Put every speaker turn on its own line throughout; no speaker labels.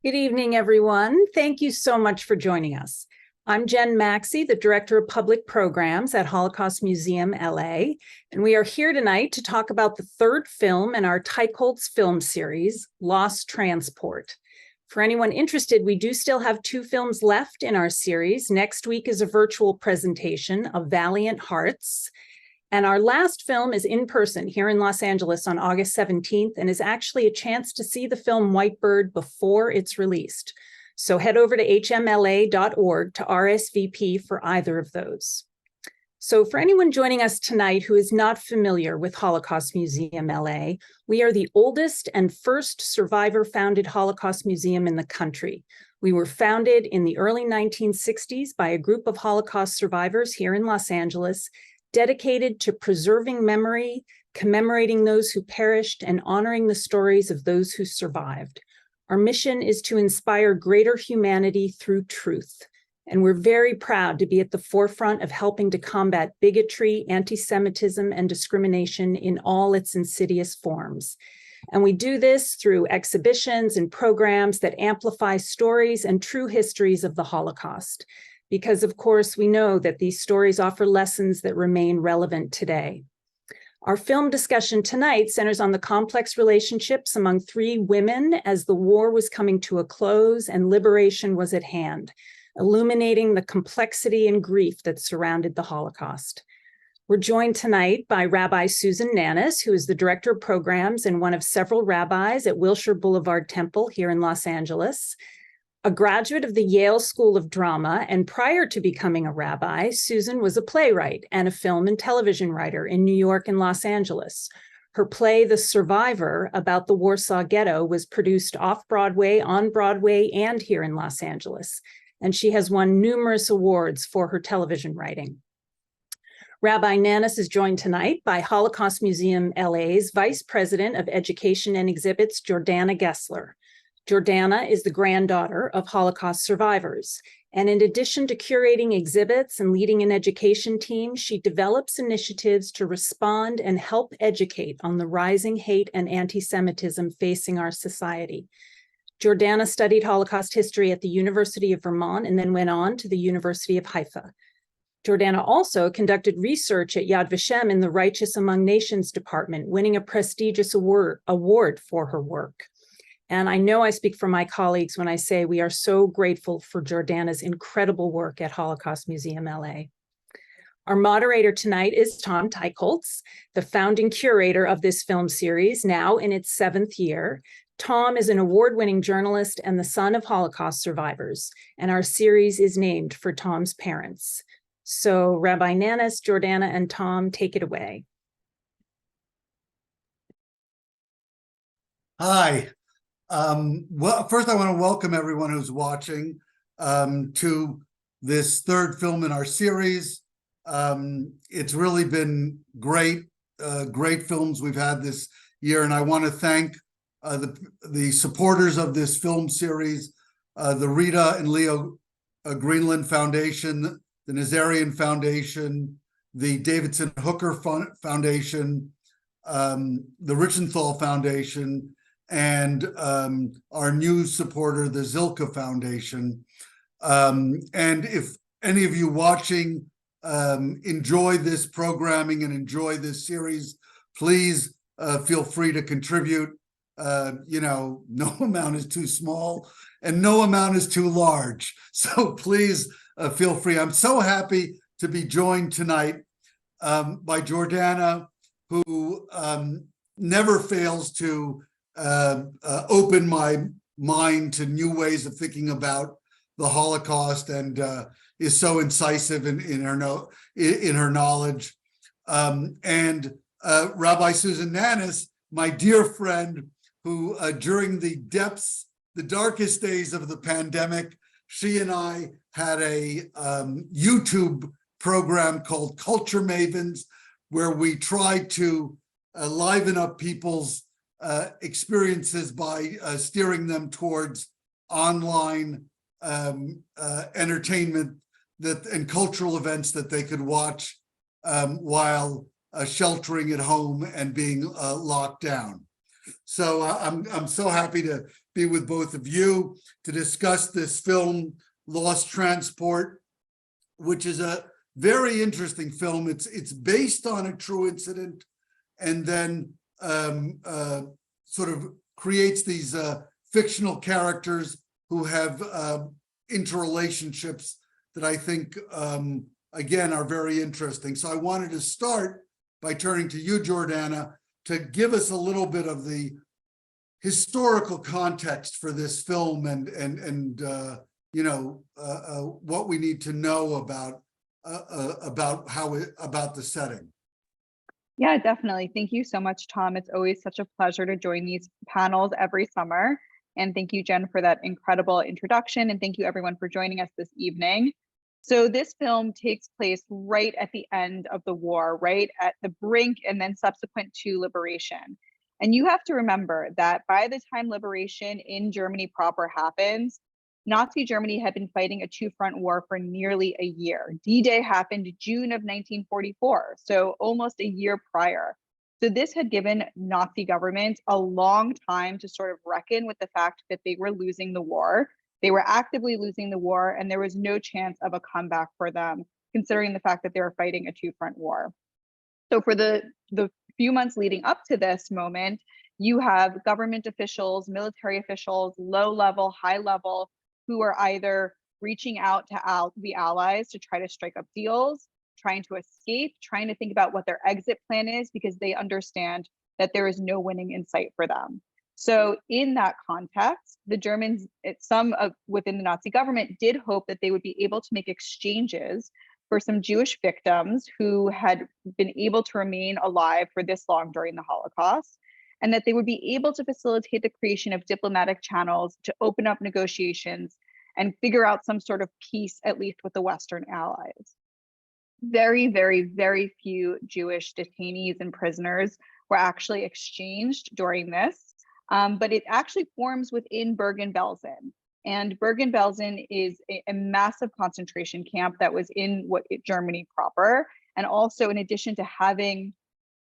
Good evening, everyone. Thank you so much for joining us. I'm Jen Maxey, the Director of Public Programs at Holocaust Museum, LA, and we are here tonight to talk about the third film in our Teicholz film series, Lost Transport. For anyone interested, we do still have 2 films left in our series. Next week is a virtual presentation of Valiant Hearts, and our last film is in person here in Los Angeles on August 17th and is actually a chance to see the film White Bird before it's released. So head over to hmla.org to RSVP for either of those. So for anyone joining us tonight who is not familiar with Holocaust Museum LA, we are the oldest and first survivor-founded Holocaust museum in the country. We were founded in the early 1960s by a group of Holocaust survivors here in Los Angeles, dedicated to preserving memory, commemorating those who perished, and honoring the stories of those who survived. Our mission is to inspire greater humanity through truth, and we're very proud to be at the forefront of helping to combat bigotry, anti-Semitism, and discrimination in all its insidious forms. And we do this through exhibitions and programs that amplify stories and true histories of the Holocaust, because of course we know that these stories offer lessons that remain relevant today. Our film discussion tonight centers on the complex relationships among 3 women as the war was coming to a close and liberation was at hand, illuminating the complexity and grief that surrounded the Holocaust. We're joined tonight by Rabbi Susan Nanus, who is the Director of Programs and one of several rabbis at Wilshire Boulevard Temple here in Los Angeles. A graduate of the Yale School of Drama, and prior to becoming a rabbi, Susan was a playwright and a film and television writer in New York and Los Angeles. Her play, The Survivor, about the Warsaw Ghetto, was produced off-Broadway, on Broadway, and here in Los Angeles, and she has won numerous awards for her television writing. Rabbi Nanus is joined tonight by Holocaust Museum LA's Vice President of Education and Exhibits, Jordanna Gessler. Jordanna is the granddaughter of Holocaust survivors, and in addition to curating exhibits and leading an education team, she develops initiatives to respond and help educate on the rising hate and anti-Semitism facing our society. Jordanna studied Holocaust history at the University of Vermont and then went on to the University of Haifa. Jordanna also conducted research at Yad Vashem in the Righteous Among Nations department, winning a prestigious award for her work. And I know I speak for my colleagues when I say we are so grateful for Jordanna's incredible work at Holocaust Museum LA. Our moderator tonight is Tom Teicholz, the founding curator of this film series, now in its 7th year. Tom is an award-winning journalist and the son of Holocaust survivors, and our series is named for Tom's parents. So Rabbi Nanus, Jordanna, and Tom, take it away.
Hi. Well, first I want to welcome everyone who's watching to this third film in our series. It's really been great, great films we've had this year, and I want to thank the supporters of this film series, the Rita and Leo Greenland Foundation, the Nazarian Foundation, the Davidson Hooker Foundation, the Richenthal Foundation, and our new supporter, the Zilka Foundation. And if any of you watching enjoy this programming and enjoy this series, please feel free to contribute. No amount is too small and no amount is too large. So please feel free. I'm so happy to be joined tonight by Jordanna, who never fails to open my mind to new ways of thinking about the Holocaust, and is so incisive in her knowledge. And Rabbi Susan Nanus, my dear friend, who during the darkest days of the pandemic, she and I had a YouTube program called Culture Mavens, where we tried to liven up people's experiences by steering them towards online entertainment and cultural events that they could watch while sheltering at home and being locked down. So I'm so happy to be with both of you to discuss this film, Lost Transport, which is a very interesting film. It's based on a true incident, and then sort of creates these fictional characters who have interrelationships that I think, again, are very interesting. So I wanted to start by turning to you, Jordanna, to give us a little bit of the historical context for this film and what we need to know about the setting.
Yeah, definitely. Thank you so much, Tom. It's always such a pleasure to join these panels every summer. And thank you, Jen, for that incredible introduction. And thank you, everyone, for joining us this evening. So this film takes place right at the end of the war, right at the brink and then subsequent to liberation. And you have to remember that by the time liberation in Germany proper happens, Nazi Germany had been fighting a two-front war for nearly a year. D-Day happened June of 1944, so almost a year prior. So this had given Nazi government a long time to sort of reckon with the fact that they were losing the war. They were actively losing the war, and there was no chance of a comeback for them, considering the fact that they were fighting a two-front war. So for the few months leading up to this moment, you have government officials, military officials, low level, high level, who are either reaching out to the allies to try to strike up deals, trying to escape, trying to think about what their exit plan is, because they understand that there is no winning in sight for them. So in that context, the Germans, within the Nazi government, did hope that they would be able to make exchanges for some Jewish victims who had been able to remain alive for this long during the Holocaust, and that they would be able to facilitate the creation of diplomatic channels to open up negotiations and figure out some sort of peace, at least with the Western allies. Very, very, very few Jewish detainees and prisoners were actually exchanged during this, but it actually forms within Bergen-Belsen. And Bergen-Belsen is a massive concentration camp that was in Germany proper. And also, in addition to having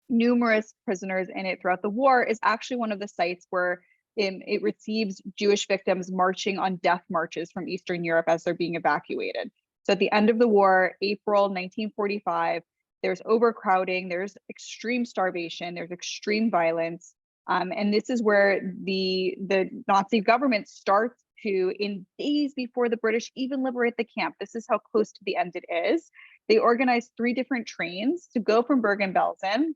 numerous prisoners in it throughout the war, is actually one of the sites where it receives Jewish victims marching on death marches from Eastern Europe as they're being evacuated. So at the end of the war, April 1945, there's overcrowding, there's extreme starvation, there's extreme violence. And this is where the Nazi government starts to, in days before the British even liberate the camp, this is how close to the end it is, they organized 3 different trains to go from Bergen-Belsen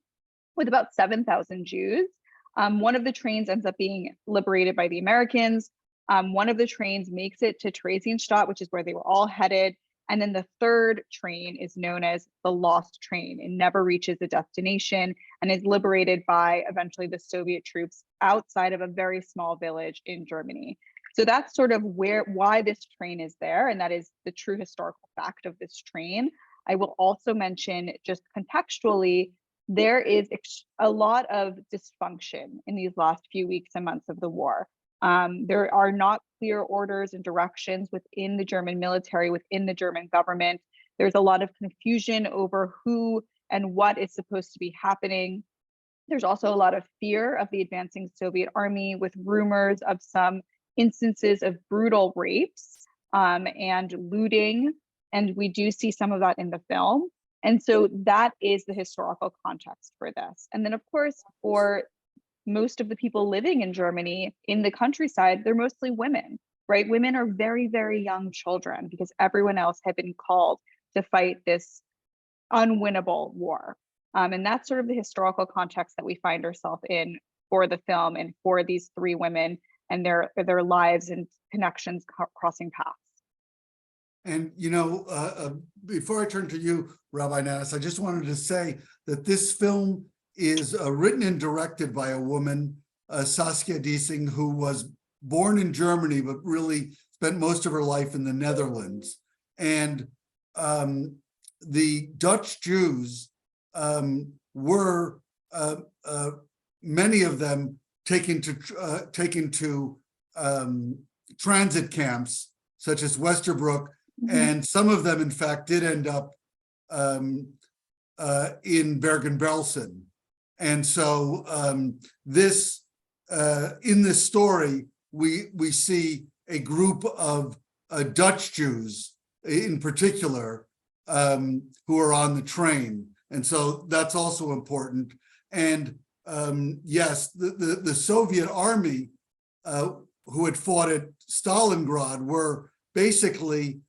with about 7,000 Jews. One of the trains ends up being liberated by the Americans. One of the trains makes it to Theresienstadt, which is where they were all headed. And then the third train is known as the Lost Train. It never reaches the destination and is liberated by eventually the Soviet troops outside of a very small village in Germany. So that's sort of why this train is there, and that is the true historical fact of this train. I will also mention, just contextually, there is a lot of dysfunction in these last few weeks and months of the war. There are not clear orders and directions within the German military, within the German government. There's a lot of confusion over who and what is supposed to be happening. There's also a lot of fear of the advancing Soviet army, with rumors of some instances of brutal rapes and looting. And we do see some of that in the film. And so that is the historical context for this. And then, of course, for most of the people living in Germany in the countryside, they're mostly women, right? Women are very, very young children because everyone else had been called to fight this unwinnable war. And that's sort of the historical context that we find ourselves in for the film and for these 3 women and their lives and connections crossing paths.
And, before I turn to you, Rabbi Nanus, I just wanted to say that this film is written and directed by a woman, Saskia Diesing, who was born in Germany, but really spent most of her life in the Netherlands. And the Dutch Jews were, many of them, taken to transit camps, such as Westerbroek, and some of them, in fact, did end up in Bergen-Belsen. And so this in this story, we see a group of Dutch Jews in particular who are on the train. And so that's also important. And yes, the Soviet army who had fought at Stalingrad were basically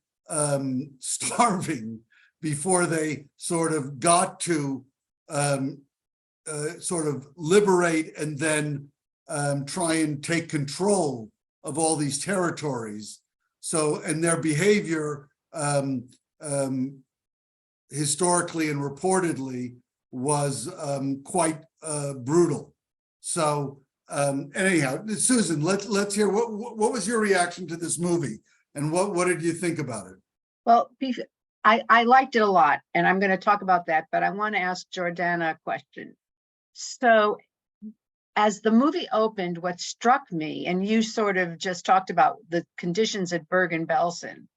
starving before they sort of got to sort of liberate and then try and take control of all these territories. So, and their behavior historically and reportedly was quite brutal. So anyhow, Susan, let's hear what was your reaction to this movie, and what did you think about it?
Well, I liked it a lot, and I'm going to talk about that, but I want to ask Jordanna a question. So as the movie opened, what struck me, and you sort of just talked about the conditions at Bergen-Belsen,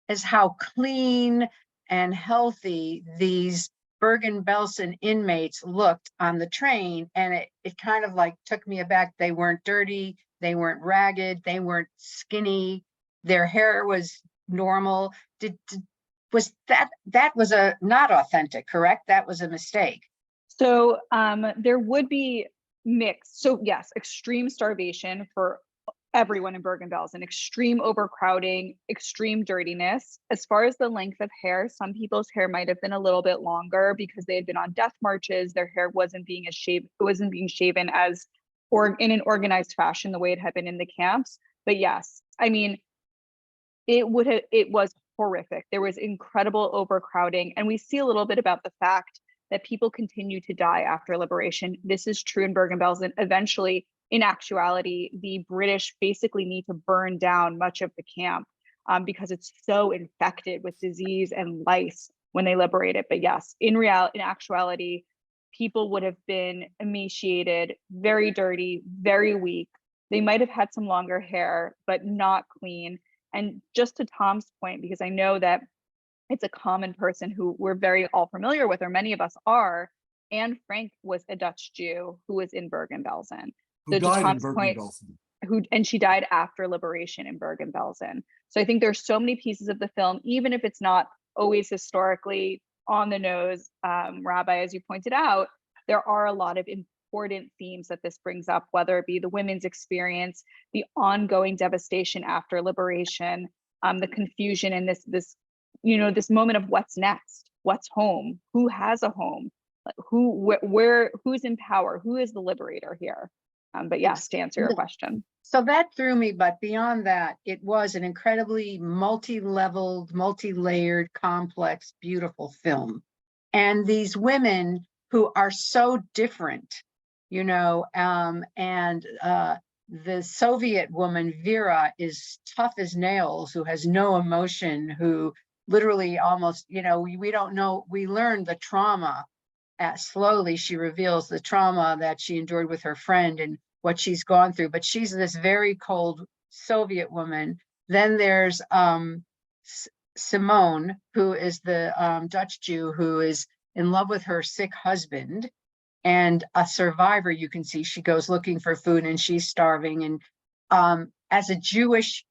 is how clean and healthy these Bergen-Belsen inmates looked on the train. And it kind of like took me aback. They weren't dirty, they weren't ragged, they weren't skinny, their hair was normal. Was that was not authentic, correct? That was a mistake.
So there would be mixed. So yes, extreme starvation for everyone in Bergen-Belsen, extreme overcrowding, extreme dirtiness. As far as the length of hair, some people's hair might have been a little bit longer because they had been on death marches. Their hair wasn't being shaven as or in an organized fashion the way it had been in the camps. But yes, I mean, it was horrific. There was incredible overcrowding, and we see a little bit about the fact that people continue to die after liberation. This is true in Bergen-Belsen. Eventually, in actuality, the British basically need to burn down much of the camp because it's so infected with disease and lice when they liberate it. But yes, in actuality, people would have been emaciated, very dirty, very weak. They might have had some longer hair, but not clean. And just to Tom's point, because I know that it's a common person who we're very all familiar with, or many of us are, Anne Frank was a Dutch Jew who was in Bergen-Belsen.
Who died in Bergen-Belsen.
And she died after liberation in Bergen-Belsen. So I think there's so many pieces of the film, even if it's not always historically on the nose, Rabbi, as you pointed out, there are a lot of important themes that this brings up, whether it be the women's experience, the ongoing devastation after liberation, the confusion, and this this moment of what's next, what's home, who has a home, who's in power, who is the liberator here. But yes, to answer your question.
So that threw me, but beyond that, it was an incredibly multi-leveled, multi-layered, complex, beautiful film. And these women who are so different, and the Soviet woman, Vera, is tough as nails, who has no emotion, who literally almost, we don't know, we learned the trauma. Slowly, she reveals the trauma that she endured with her friend and what she's gone through. But she's this very cold Soviet woman. Then there's Simone, who is the Dutch Jew who is in love with her sick husband, and a survivor. You can see she goes looking for food and she's starving. And as a Jewish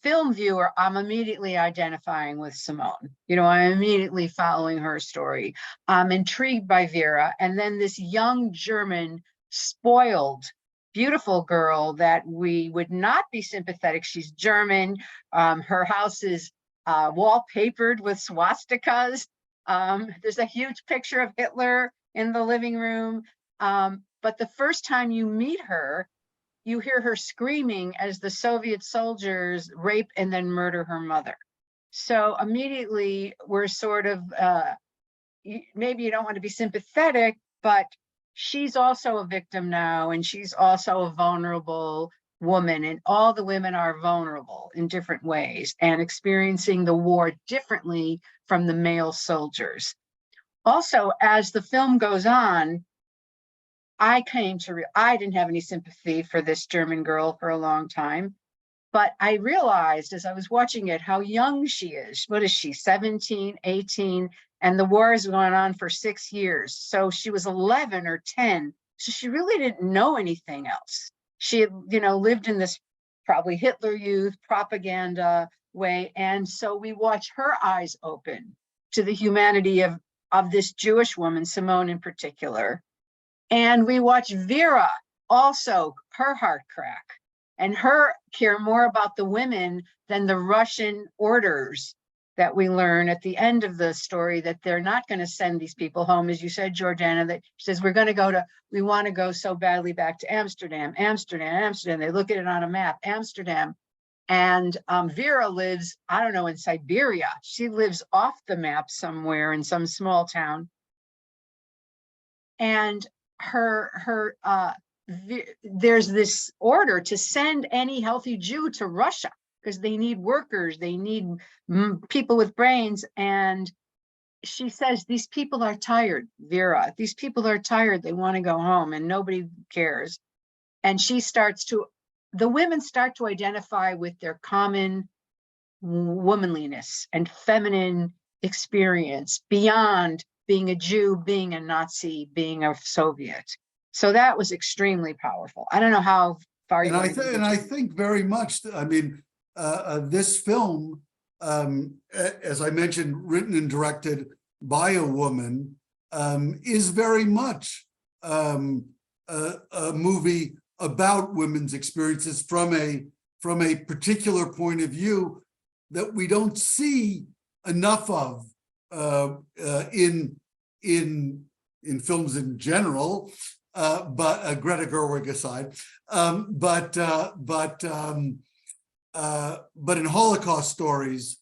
film viewer, I'm immediately identifying with Simone. I'm immediately following her story. I'm intrigued by Vera. And then this young German, spoiled, beautiful girl that we would not be sympathetic. She's German. Her house is wallpapered with swastikas. There's a huge picture of Hitler in the living room. But the first time you meet her, you hear her screaming as the Soviet soldiers rape and then murder her mother. So immediately we're sort of, maybe you don't want to be sympathetic, but she's also a victim now, and she's also a vulnerable woman, and all the women are vulnerable in different ways and experiencing the war differently from the male soldiers. Also, as the film goes on, I didn't have any sympathy for this German girl for a long time, but I realized as I was watching it how young she is. What is she, 17, 18? And the war is going on for 6 years. So she was 11 or 10. So she really didn't know anything else. She had, lived in this probably Hitler Youth propaganda way. And so we watch her eyes open to the humanity of this Jewish woman, Simone in particular. And we watch Vera also, her heart crack, and her care more about the women than the Russian orders that we learn at the end of the story, that they're not going to send these people home. As you said, Jordanna, that she says, we want to go so badly back to Amsterdam. They look at it on a map, Amsterdam. And Vera lives, I don't know, in Siberia. She lives off the map somewhere in some small town. And there's this order to send any healthy Jew to Russia because they need workers, they need people with brains. And she says, these people are tired, Vera. These people are tired. They want to go home and nobody cares. And the women start to identify with their common womanliness and feminine experience beyond being a Jew, being a Nazi, being a Soviet. So that was extremely powerful. I don't know how far you.
I think very much. I mean, this film, as I mentioned, written and directed by a woman, is very much a movie about women's experiences from a particular point of view that we don't see enough of in films in general, but Greta Gerwig aside, but in Holocaust stories,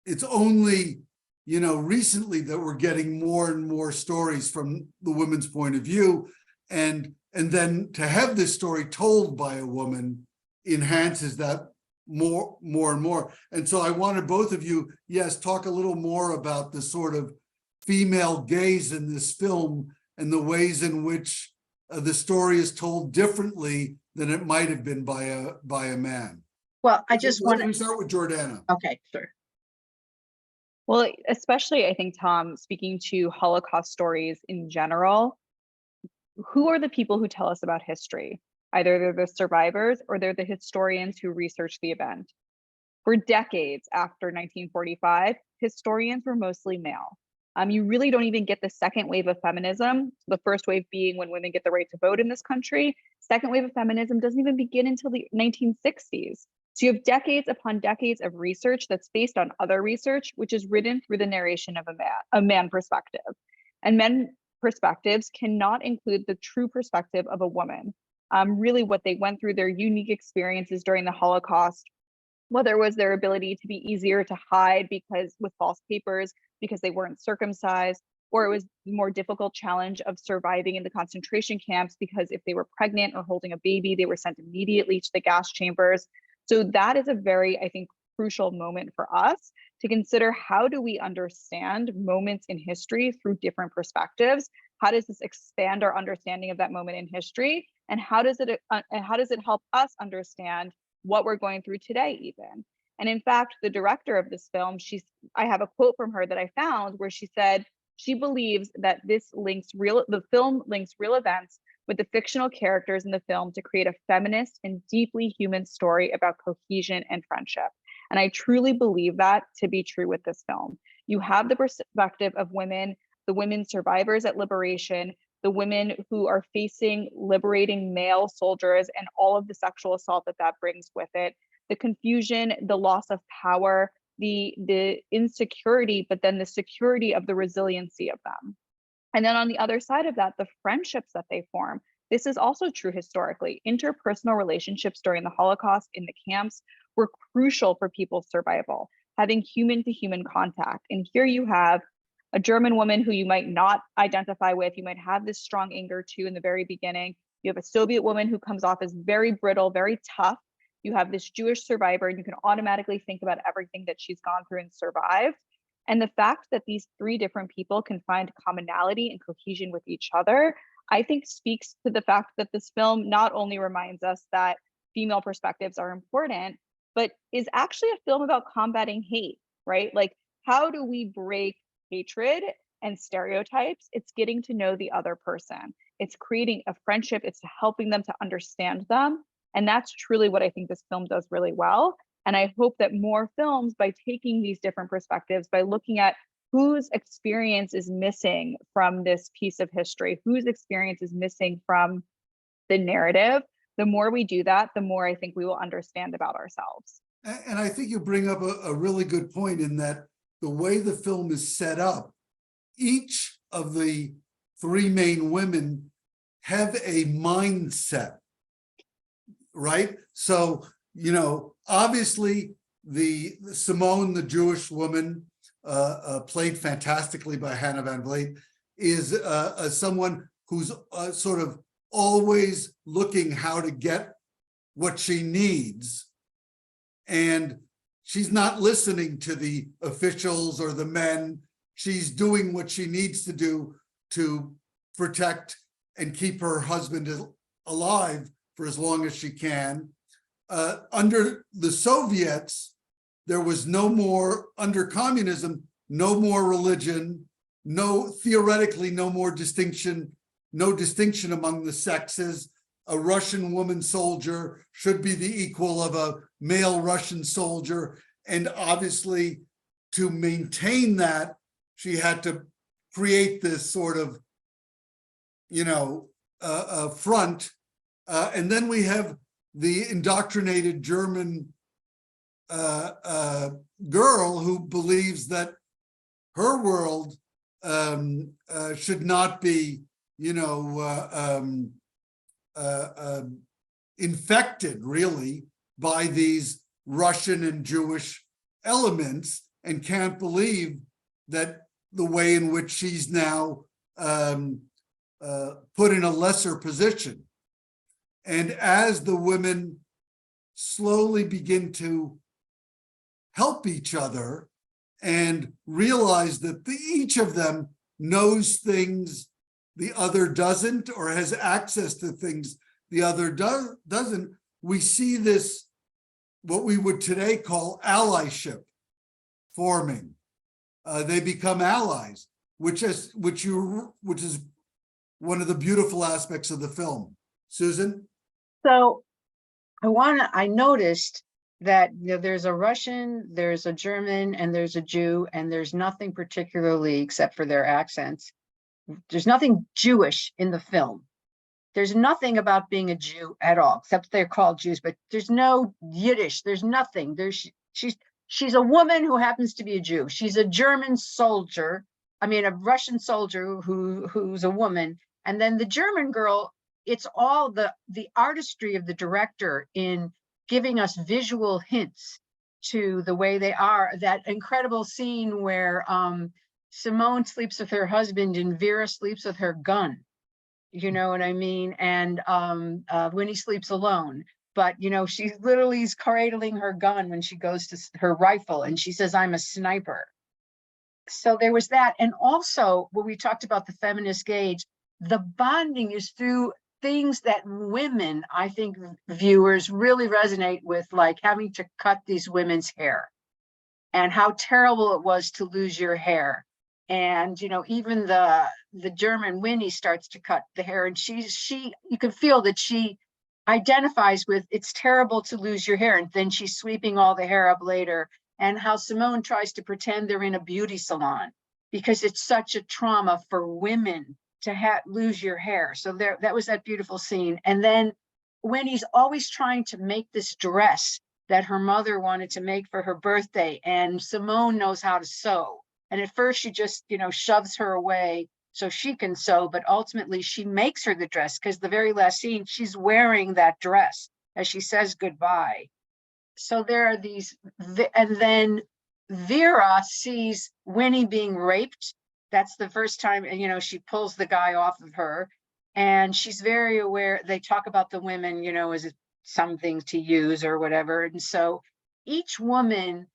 it's only recently that we're getting more and more stories from the women's point of view, and then to have this story told by a woman enhances that more and more. And so I wanted both of you, talk a little more about the sort of female gaze in this film and the ways in which the story is told differently than it might have been by a man.
Well, I just want
to start with Jordanna.
Okay, sure.
Well, especially I think, Tom, speaking to Holocaust stories in general, who are the people who tell us about history? Either they're the survivors or they're the historians who research the event. For decades after 1945, historians were mostly male. You really don't even get the second wave of feminism, the first wave being when women get the right to vote in this country. Second wave of feminism doesn't even begin until the 1960s. So you have decades upon decades of research that's based on other research, which is written through the narration of a man perspective. And men perspectives cannot include the true perspective of a woman. Really what they went through, their unique experiences during the Holocaust, whether it was their ability to be easier to hide because with false papers, because they weren't circumcised, or it was the more difficult challenge of surviving in the concentration camps because if they were pregnant or holding a baby, they were sent immediately to the gas chambers. So that is a very, I think, crucial moment for us to consider. How do we understand moments in history through different perspectives? How does this expand our understanding of that moment in history? And how does it help us understand what we're going through today even? And in fact, the director of this film, I have a quote from her that I found where she said she believes that the film links real events with the fictional characters in the film to create a feminist and deeply human story about cohesion and friendship. And I truly believe that to be true with this film. You have the perspective of women, the women survivors at liberation, the women who are facing liberating male soldiers and all of the sexual assault that brings with it, the confusion, the loss of power, the insecurity, but then the security of the resiliency of them. And then on the other side of that, the friendships that they form. This is also true historically. Interpersonal relationships during the Holocaust in the camps were crucial for people's survival, having human-to-human contact. And here you have a German woman who you might not identify with, you might have this strong anger to in the very beginning. You have a Soviet woman who comes off as very brittle, very tough. You have this Jewish survivor, and you can automatically think about everything that she's gone through and survived. And the fact that these three different people can find commonality and cohesion with each other, I think speaks to the fact that this film not only reminds us that female perspectives are important, but is actually a film about combating hate, right? Like, how do we break hatred and stereotypes? It's getting to know the other person. it's creating a friendship, it's helping them to understand them. And that's truly what I think this film does really well. And I hope that more films, by taking these different perspectives, by looking at whose experience is missing from this piece of history, whose experience is missing from the narrative, the more we do that, the more I think we will understand about ourselves.
And I think you bring up a really good point in that the way the film is set up, each of the three main women have a mindset, right? So, you know, obviously the Simone, the Jewish woman, played fantastically by Hannah Van Vliet, is someone who's sort of always looking how to get what she needs. And she's not listening to the officials or the men. She's doing what she needs to do to protect and keep her husband alive for as long as she can. Under the Soviets, there was no more, under communism, no more religion, theoretically, no more distinction, no distinction among the sexes. A Russian woman soldier should be the equal of a male Russian soldier. And obviously, to maintain that, she had to create this sort of, you know, front. And then we have the indoctrinated German girl who believes that her world should not be, you know, infected really by these Russian and Jewish elements, and can't believe that the way in which she's now put in a lesser position. And as the women slowly begin to help each other and realize that each of them knows things the other doesn't, or has access to things the other doesn't, we see this, what we would today call allyship forming. They become allies, which is one of the beautiful aspects of the film. Susan?
So I noticed that, you know, there's a Russian, there's a German, and there's a Jew, and there's nothing particularly, except for their accents, there's nothing Jewish in the film. There's nothing about being a Jew at all, except they're called Jews, but there's no Yiddish, there's nothing. She's a woman who happens to be a Jew. She's a German soldier, a Russian soldier who's a woman. And then the German girl, it's all the artistry of the director in giving us visual hints to the way they are. That incredible scene where Simone sleeps with her husband and Vera sleeps with her gun. You know what I mean? And Winnie sleeps alone. But, you know, she literally is cradling her gun when she goes to her rifle, and she says, "I'm a sniper." So there was that. And also, when we talked about the feminist gaze, the bonding is through things that women, I think viewers really resonate with, like having to cut these women's hair and how terrible it was to lose your hair. And, you know, even the German Winnie starts to cut the hair, and you can feel that she identifies with, it's terrible to lose your hair. And then she's sweeping all the hair up later, and how Simone tries to pretend they're in a beauty salon because it's such a trauma for women to lose your hair. So that was that beautiful scene. And then Winnie's always trying to make this dress that her mother wanted to make for her birthday, and Simone knows how to sew. And at first she just, you know, shoves her away so she can sew, but ultimately she makes her the dress, because the very last scene, she's wearing that dress as she says goodbye. So there are these, and then Vera sees Winnie being raped. That's the first time, you know, she pulls the guy off of her, and she's very aware. They talk about the women, you know, as something to use or whatever. And so each woman,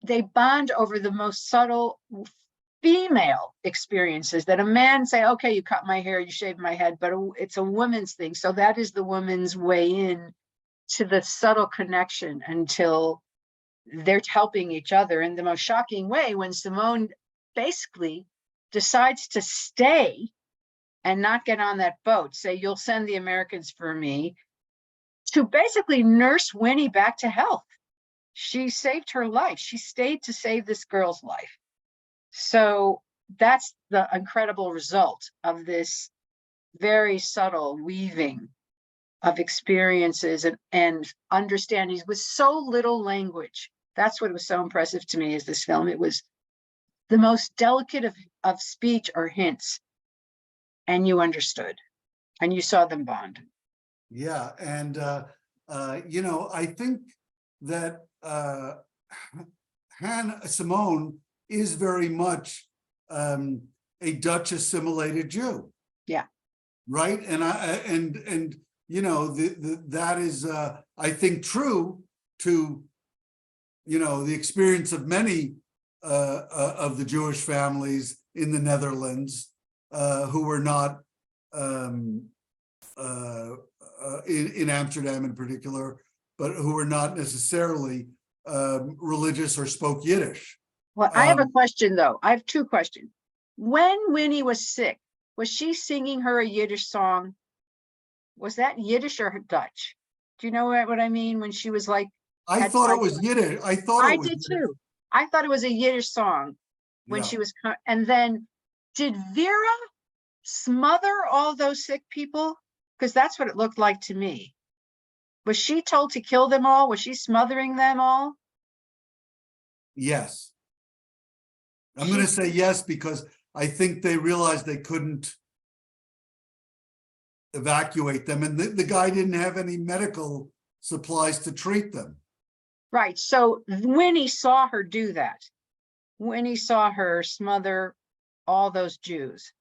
they bond over the most subtle female experiences that a man say, okay, you cut my hair, you shaved my head, but it's a woman's thing. So that is the woman's way in to the subtle connection until they're helping each other in the most shocking way when Simone basically decides to stay and not get on that boat, say, you'll send the Americans for me, to basically nurse Winnie back to health. She saved her life. She stayed to save this girl's life. So that's the incredible result of this very subtle weaving of experiences and understandings with so little language. That's what was so impressive to me is this film. It was the most delicate of speech or hints, and you understood, and you saw them bond.
Yeah, and I think that Simone is very much a Dutch assimilated Jew.
Yeah.
Right. And that is I think true to the experience of many of the Jewish families in the Netherlands who were not in Amsterdam in particular, but who were not necessarily religious or spoke Yiddish.
Well, I have a question though. I have two questions. When Winnie was sick, was she singing her a Yiddish song? Was that Yiddish or Dutch? Do you know what I mean? When she was like,
I thought it was Yiddish. I
did too. I thought it was a Yiddish song when she was, and then did Vera smother all those sick people? Because that's what it looked like to me. Was she told to kill them all? Was she smothering them all?
Yes. I'm going to say yes, because I think they realized they couldn't evacuate them. And the guy didn't have any medical supplies to treat them.
Right. So Winnie saw her do that. Winnie saw her smother all those Jews.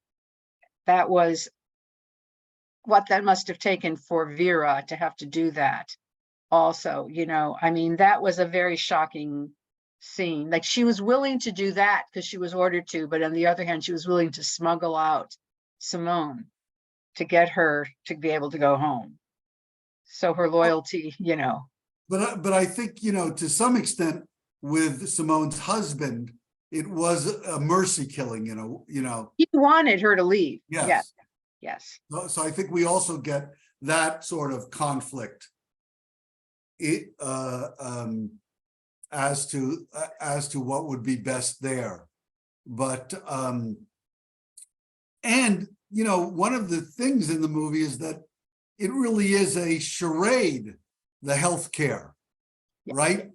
That was what that must have taken for Vera to have to do that. Also, I mean, that was a very shocking scene. Like, she was willing to do that because she was ordered to, but on the other hand, she was willing to smuggle out Simone to get her to be able to go home. So her loyalty,
But I think, to some extent with Simone's husband, it was a mercy killing,
He wanted her to leave.
Yes.
Yes.
So I think we also get that sort of conflict as to what would be best there. But one of the things in the movie is that it really is a charade, the healthcare, right?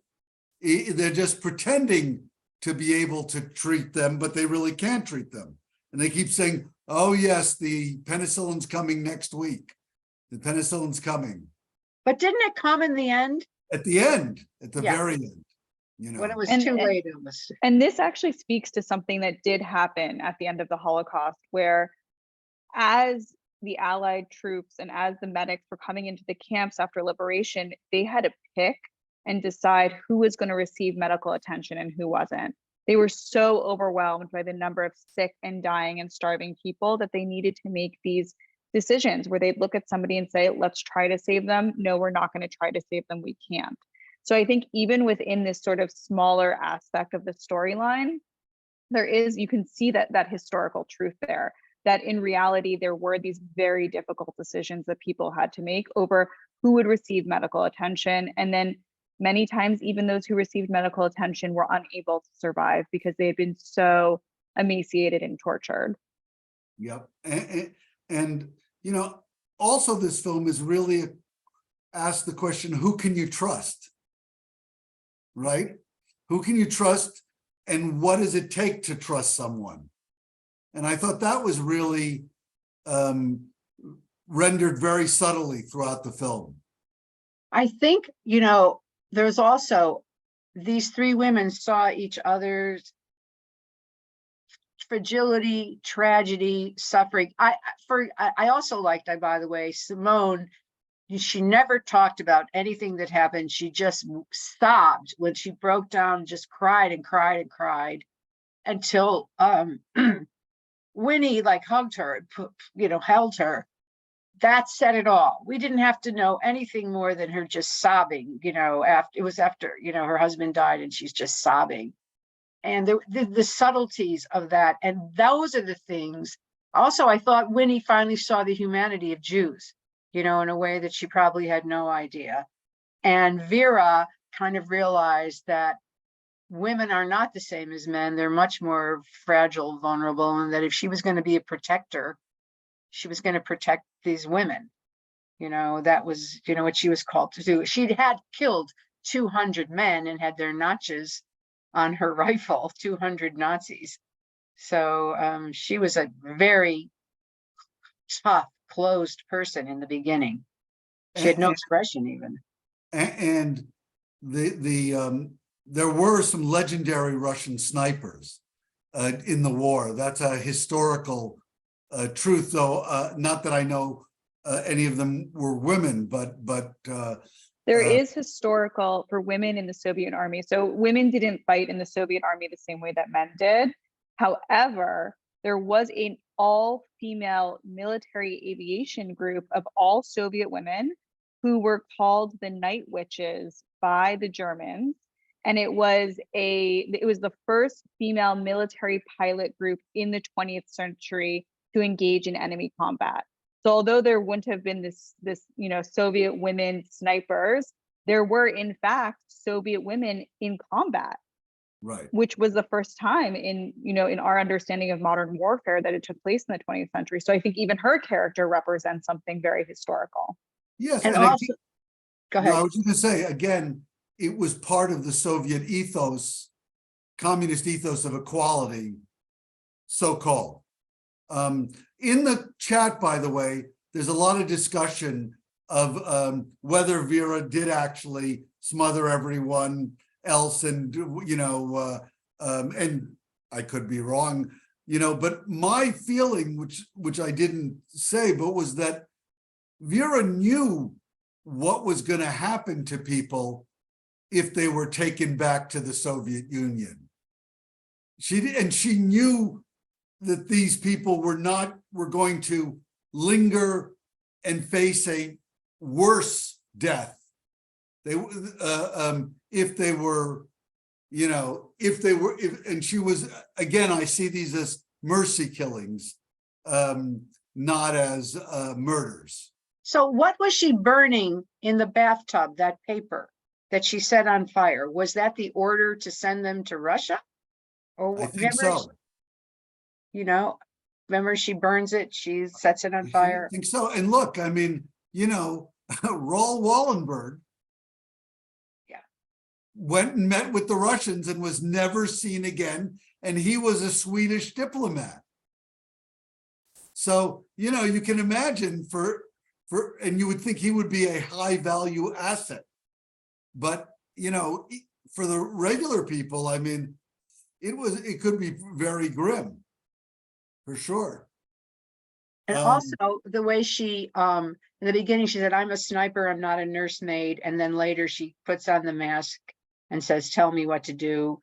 They're just pretending to be able to treat them, but they really can't treat them. And they keep saying, oh yes, the penicillin's coming next week. The penicillin's coming.
But didn't it come in the end?
At the end, at the very end,
When it was too late. It was.
And this actually speaks to something that did happen at the end of the Holocaust, where as the Allied troops and as the medics were coming into the camps after liberation, they had to pick and decide who was going to receive medical attention and who wasn't. They were so overwhelmed by the number of sick and dying and starving people that they needed to make these decisions where they'd look at somebody and say, let's try to save them. No, we're not going to try to save them. We can't. So I think even within this sort of smaller aspect of the storyline, you can see that historical truth there, that in reality, there were these very difficult decisions that people had to make over who would receive medical attention. And then many times, even those who received medical attention were unable to survive because they had been so emaciated and tortured.
Yep. And also this film is really asked the question, who can you trust? Right? Who can you trust? And what does it take to trust someone? And I thought that was really rendered very subtly throughout the film.
I think, there's also these three women saw each other's fragility, tragedy, suffering. I also liked, by the way, Simone. She never talked about anything that happened. She just sobbed when she broke down, just cried and cried and cried until Winnie hugged her, held her. That said it all. We didn't have to know anything more than her just sobbing, after her husband died and she's just sobbing. And the subtleties of that. And those are the things Also, I thought Winnie finally saw the humanity of Jews, in a way that she probably had no idea. And Vera kind of realized that women are not the same as men. They're much more fragile, vulnerable, and that if she was going to be a protector, she was going to protect these women. That was, what she was called to do. She had killed 200 men and had their notches on her rifle, 200 Nazis. So she was a very tough, closed person in the beginning. She had no expression even.
And there were some legendary Russian snipers in the war. That's a historical truth, though. Not that I know any of them were women, but
there is historical for women in the Soviet army. So women didn't fight in the Soviet army the same way that men did. However, there was an all-female military aviation group of all Soviet women who were called the Night Witches by the Germans. And it was the first female military pilot group in the 20th century to engage in enemy combat. So although there wouldn't have been this Soviet women snipers, there were in fact Soviet women in combat.
Right.
Which was the first time in our understanding of modern warfare that it took place in the 20th century. So I think even her character represents something very historical.
Yes.
And also, go ahead.
No, I was just going to say, again, it was part of the Soviet ethos, communist ethos of equality, so-called. In the chat, by the way, there's a lot of discussion of whether Vera did actually smother everyone else, and and I could be wrong, but my feeling, which I didn't say, but was that Vera knew what was going to happen to people if they were taken back to the Soviet Union. She knew that these people were going to linger and face a worse death. And she was, again, I see these as mercy killings, not as murders.
So what was she burning in the bathtub, that paper that she set on fire? Was that the order to send them to Russia? Or
I think so.
Remember she burns it, she sets it on fire.
I think so. And look, I mean, Raoul Wallenberg went and met with the Russians and was never seen again. And he was a Swedish diplomat. So, you can imagine and you would think he would be a high value asset. But, for the regular people, I mean, it could be very grim, for sure.
And also the way she, in the beginning, she said, I'm a sniper, I'm not a nursemaid. And then later she puts on the mask and says, tell me what to do.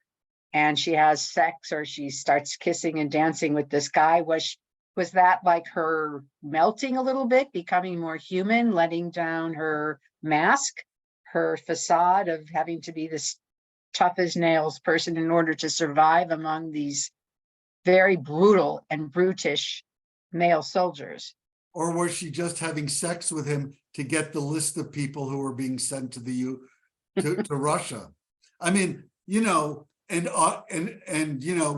And she has sex, or she starts kissing and dancing with this guy. Was that like her melting a little bit, becoming more human, letting down her mask, her facade of having to be this tough as nails person in order to survive among these very brutal and brutish male soldiers?
Or was she just having sex with him to get the list of people who were being sent to to Russia? I mean, and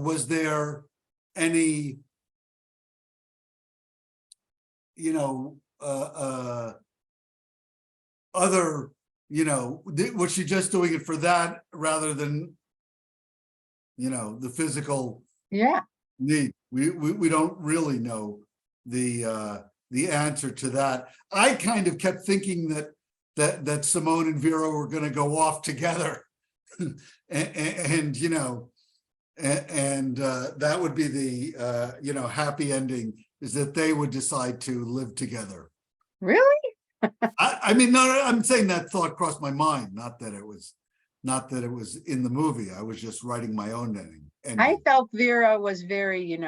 was there any, other, was she just doing it for that rather than, the physical need? We don't really know the answer to that. I kind of kept thinking that Simone and Vera were going to go off together, and that would be the happy ending, is that they would decide to live together.
Really?
I mean, no, I'm saying that thought crossed my mind, not that it was in the movie. I was just writing my own ending.
I felt Vera was very,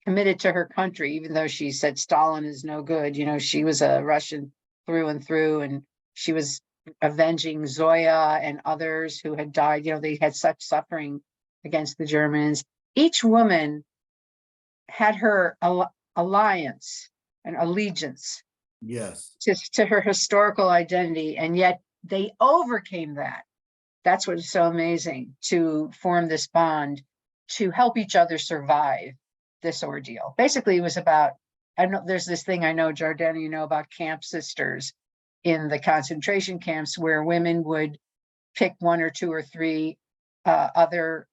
committed to her country, even though she said Stalin is no good. She was a Russian through and through, and she was avenging Zoya and others who had died. They had such suffering against the Germans. Each woman had her alliance and allegiance
Yes.
to her historical identity, and yet they overcame that. That's what is so amazing, to form this bond to help each other survive this ordeal. Basically, it was about, I know there's this thing, I know, Jordanna, you know, about camp sisters in the concentration camps, where women would pick one or two or three other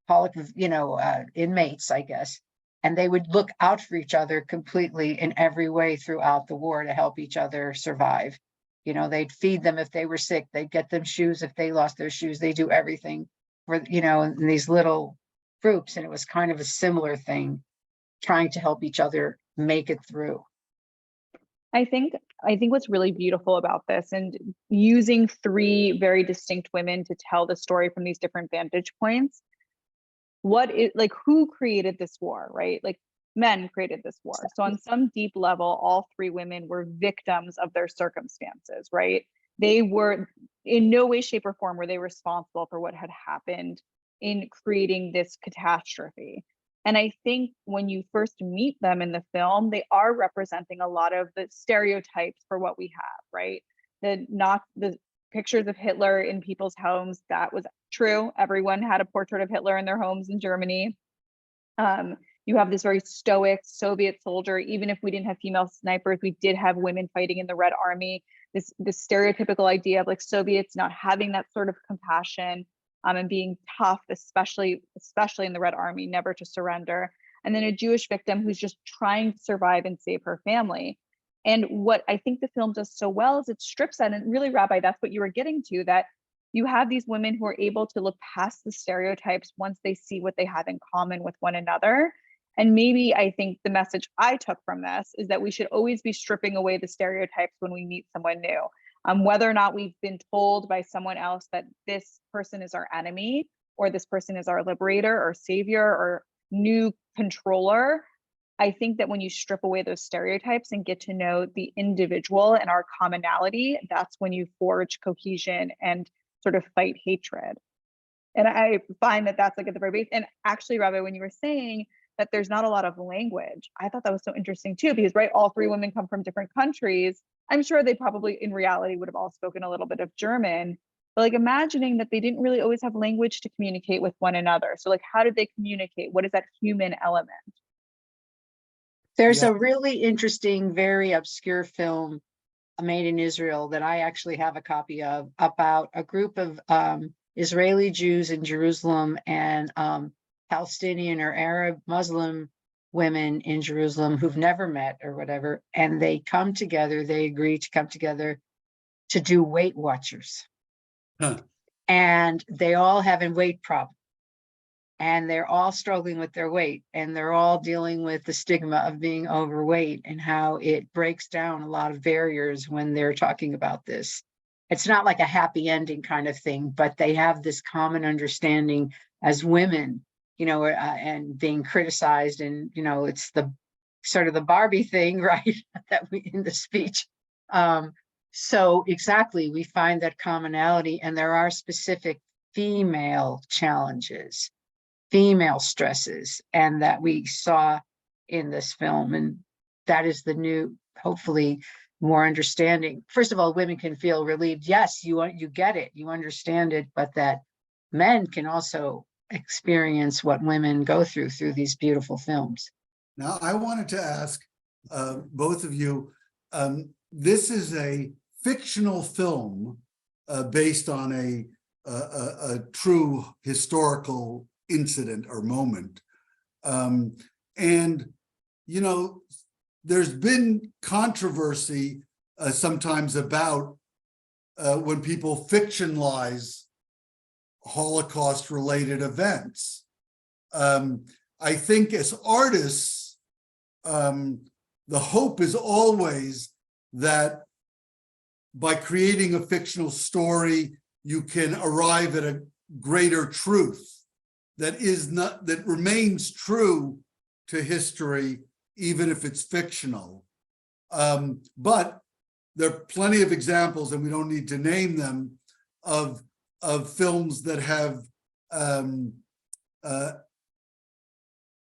inmates, I guess, and they would look out for each other completely in every way throughout the war to help each other survive. You know, they'd feed them if they were sick, they'd get them shoes if they lost their shoes, they do everything for, you know, in these little groups. And it was kind of a similar thing, trying to help each other make it through.
I think what's really beautiful about this, and using three very distinct women to tell the story from these different vantage points, who created this war, right? Like, men created this war. So on some deep level, all three women were victims of their circumstances, right? They were in no way, shape, or form were they responsible for what had happened in creating this catastrophe. And I think when you first meet them in the film, they are representing a lot of the stereotypes for what we have, right? The pictures of Hitler in people's homes, that was true. Everyone had a portrait of Hitler in their homes in Germany. You have this very stoic Soviet soldier. Even if we didn't have female snipers, we did have women fighting in the Red Army. This stereotypical idea of like Soviets not having that sort of compassion, and being tough, especially in the Red Army, never to surrender. And then a Jewish victim who's just trying to survive and save her family. And what I think the film does so well is it strips that, and really, Rabbi, that's what you were getting to, that you have these women who are able to look past the stereotypes once they see what they have in common with one another. And maybe I think the message I took from this is that we should always be stripping away the stereotypes when we meet someone new. Whether or not we've been told by someone else that this person is our enemy, or this person is our liberator or savior or new controller, I think that when you strip away those stereotypes and get to know the individual and our commonality, that's when you forge cohesion and sort of fight hatred. And I find that that's like at the very base. And actually, Rabbi, when you were saying that there's not a lot of language, I thought that was so interesting too, because right, all three women come from different countries. I'm sure they probably in reality would have all spoken a little bit of German, but like imagining that they didn't really always have language to communicate with one another. So like, how did they communicate? What is that human element?
There's a really interesting, very obscure film made in Israel that I actually have a copy of, about a group of Israeli Jews in Jerusalem and Palestinian or Arab Muslim women in Jerusalem who've never met or whatever, and they come together, they agree to come together to do Weight Watchers. And they all have a weight problem, and they're all struggling with their weight, and they're all dealing with the stigma of being overweight and how it breaks down a lot of barriers when they're talking about this. It's not like a happy ending kind of thing, but they have this common understanding as women, you know, and being criticized, and, you know, it's the sort of the Barbie thing, right? That we in the speech. So exactly, we find that commonality, and there are specific female challenges, female stresses, and that we saw in this film. And that is the new, hopefully, more understanding. First of all, women can feel relieved. Yes, you get it, you understand it, but that men can also experience what women go through these beautiful films.
Now, I wanted to ask both of you, this is a fictional film based on a true historical incident or moment. And, you know, there's been controversy sometimes about when people fictionalize Holocaust-related events. I think as artists, the hope is always that by creating a fictional story, you can arrive at a greater truth that remains true to history, even if it's fictional. But there are plenty of examples, and we don't need to name them, of films that have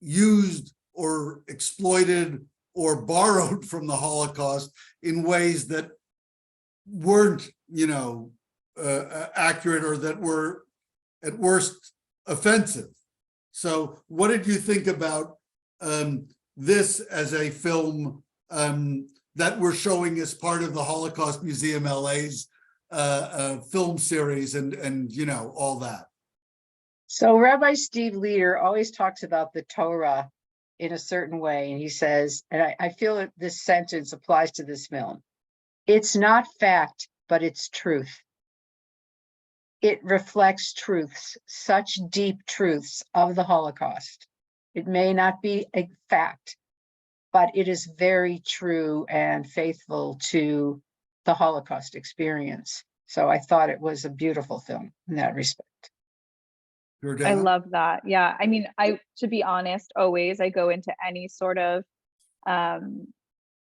used or exploited or borrowed from the Holocaust in ways that weren't, accurate, or that were at worst offensive. So what did you think about this as a film that we're showing as part of the Holocaust Museum LA's film series and all that?
So Rabbi Steve Leder always talks about the Torah in a certain way. And he says, and I feel that this sentence applies to this film. It's not fact, but it's truth. It reflects truths, such deep truths of the Holocaust. It may not be a fact, but it is very true and faithful to the Holocaust experience. So I thought it was a beautiful film in that respect.
Jordanna?
I love that. Yeah. I mean, to be honest, always I go into any sort of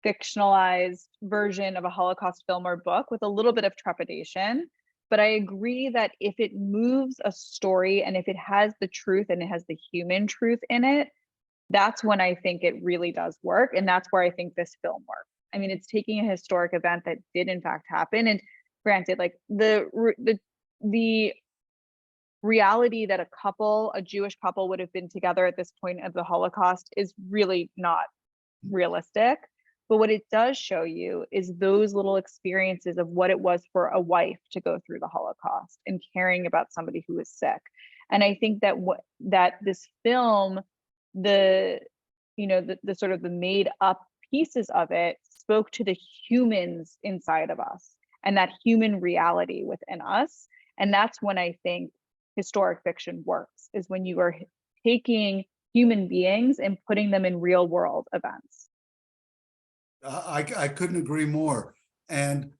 fictionalized version of a Holocaust film or book with a little bit of trepidation. But I agree that if it moves a story and if it has the truth and it has the human truth in it, that's when I think it really does work. And that's where I think this film works. I mean, it's taking a historic event that did in fact happen. And granted, like the reality that a Jewish couple would have been together at this point of the Holocaust is really not realistic. But what it does show you is those little experiences of what it was for a wife to go through the Holocaust and caring about somebody who was sick. And I think that that this film, the sort of the made up pieces of it spoke to the humans inside of us and that human reality within us. And that's when I think historic fiction works, is when you are taking human beings and putting them in real world events.
I couldn't agree more. And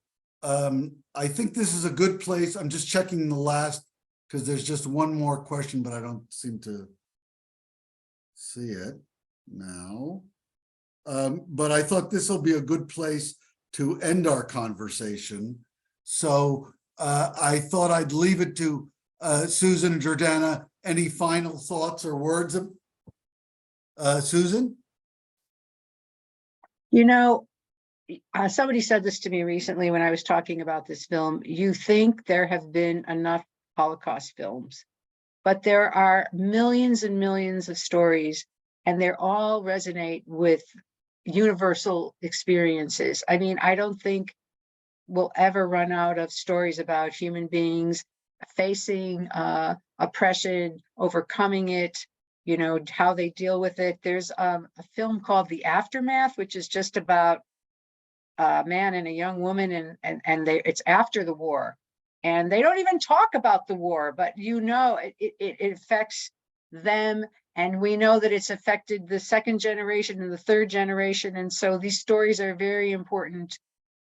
I think this is a good place. I'm just checking the last, because there's just one more question, but I don't seem to see it now. But I thought this will be a good place to end our conversation. So I thought I'd leave it to Susan and Jordanna. Any final thoughts or words? Susan?
Somebody said this to me recently when I was talking about this film. You think there have been enough Holocaust films, but there are millions and millions of stories, and they all resonate with universal experiences. I mean, I don't think we'll ever run out of stories about human beings facing oppression, overcoming it, how they deal with it. There's a film called The Aftermath, which is just about a man and a young woman, and it's after the war, and they don't even talk about the war, but it affects them, and we know that it's affected the second generation and the third generation. And so these stories are very important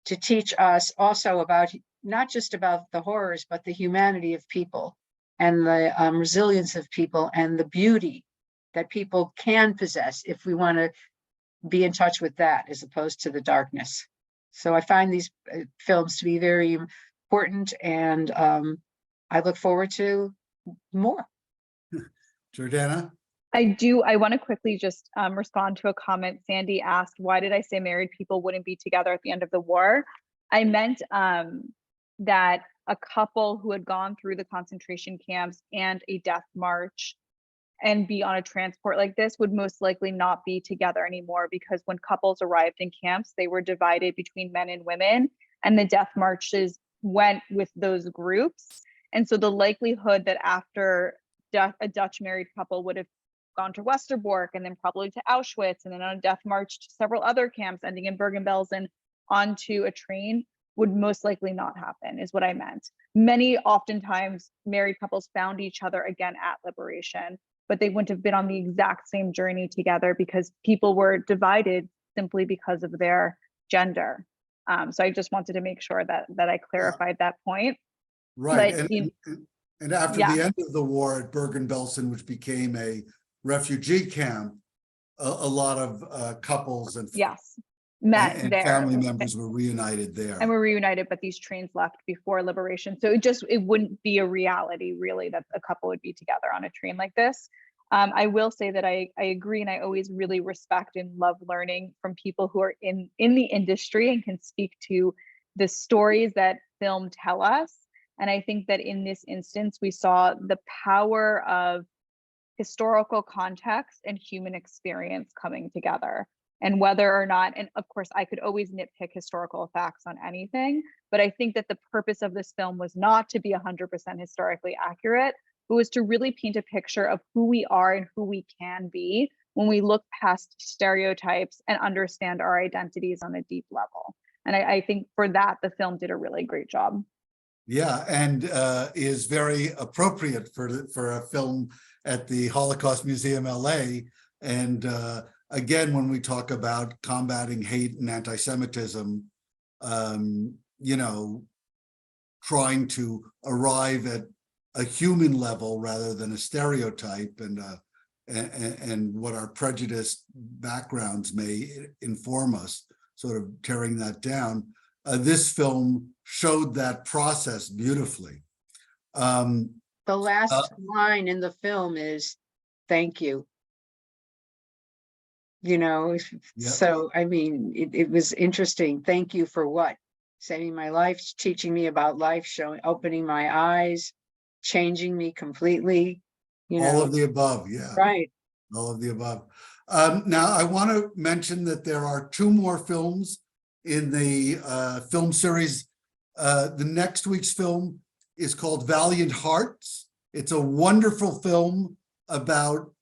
to teach us also about not just about the horrors, but the humanity of people and the resilience of people and the beauty that people can possess if we want to be in touch with that as opposed to the darkness. So I find these films to be very important, and I look forward to more.
Jordanna?
I want to quickly just respond to a comment. Sandy asked, why did I say married people wouldn't be together at the end of the war? I meant that a couple who had gone through the concentration camps and a death march and be on a transport like this would most likely not be together anymore, because when couples arrived in camps, they were divided between men and women, and the death marches went with those groups. And so the likelihood that after a Dutch married couple would have gone to Westerbork and then probably to Auschwitz and then on a death march to several other camps ending in Bergen-Belsen onto a train would most likely not happen, is what I meant. Oftentimes married couples found each other again at liberation, but they wouldn't have been on the exact same journey together because people were divided simply because of their gender. So I just wanted to make sure that I clarified that point.
Right.
But,
and after the end of the war at Bergen-Belsen, which became a refugee camp, a lot of couples and
met there.
Family members were reunited there.
And were reunited, but these trains left before liberation. So it wouldn't be a reality really that a couple would be together on a train like this. I will say that I agree, and I always really respect and love learning from people who are in the industry and can speak to the stories that film tell us. And I think that in this instance, we saw the power of historical context and human experience coming together. And whether or not, and of course, I could always nitpick historical facts on anything, but I think that the purpose of this film was not to be 100% historically accurate, but was to really paint a picture of who we are and who we can be when we look past stereotypes and understand our identities on a deep level. And I think for that, the film did a really great job.
Yeah, and is very appropriate for a film at the Holocaust Museum, LA. And again, when we talk about combating hate and anti-Semitism, you know, trying to arrive at a human level rather than a stereotype, and what our prejudiced backgrounds may inform us, sort of tearing that down. This film showed that process beautifully.
The last line in the film is, "Thank you." You know,
Yep.
so I mean, it was interesting. Thank you for what? Saving my life, teaching me about life, opening my eyes, changing me completely. You
All
know,
of the above, yeah.
right.
All of the above. Now, I want to mention that there are 2 more films in the film series. The next week's film is called Valiant Hearts. It's a wonderful film about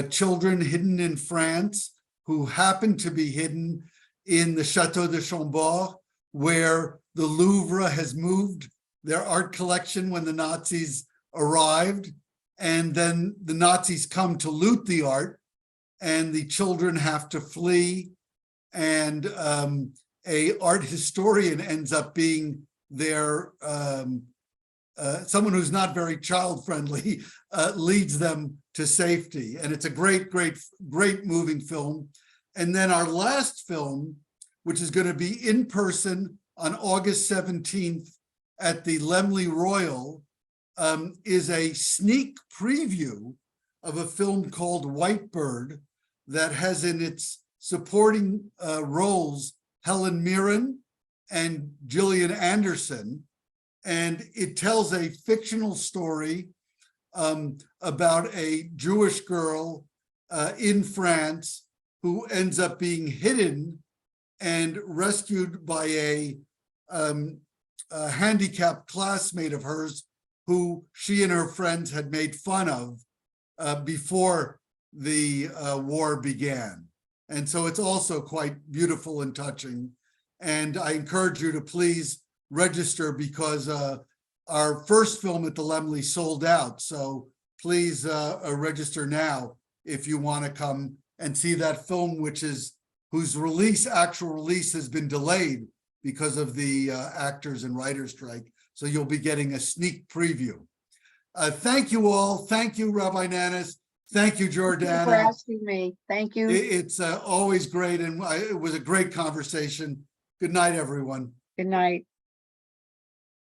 children hidden in France who happen to be hidden in the Chateau de Chambord, where the Louvre has moved their art collection when the Nazis arrived. And then the Nazis come to loot the art, and the children have to flee. And a art historian ends up being their someone who's not very child friendly, leads them to safety. And it's a great, great, great moving film. And then our last film, which is going to be in person on August 17th at the Laemmle Royal, is a sneak preview of a film called White Bird that has in its supporting roles Helen Mirren and Gillian Anderson. And it tells a fictional story about a Jewish girl in France who ends up being hidden and rescued by a handicapped classmate of hers who she and her friends had made fun of before the war began. And so it's also quite beautiful and touching. And I encourage you to please register, because our first film at the Laemmle sold out. So please register now if you want to come and see that film, whose actual release has been delayed because of the actors and writers strike. So you'll be getting a sneak preview. Thank you all. Thank you, Rabbi Nanus. Thank you, Jordanna.
Thank you for asking me. Thank you.
It's always great, and it was a great conversation. Good night, everyone.
Good night.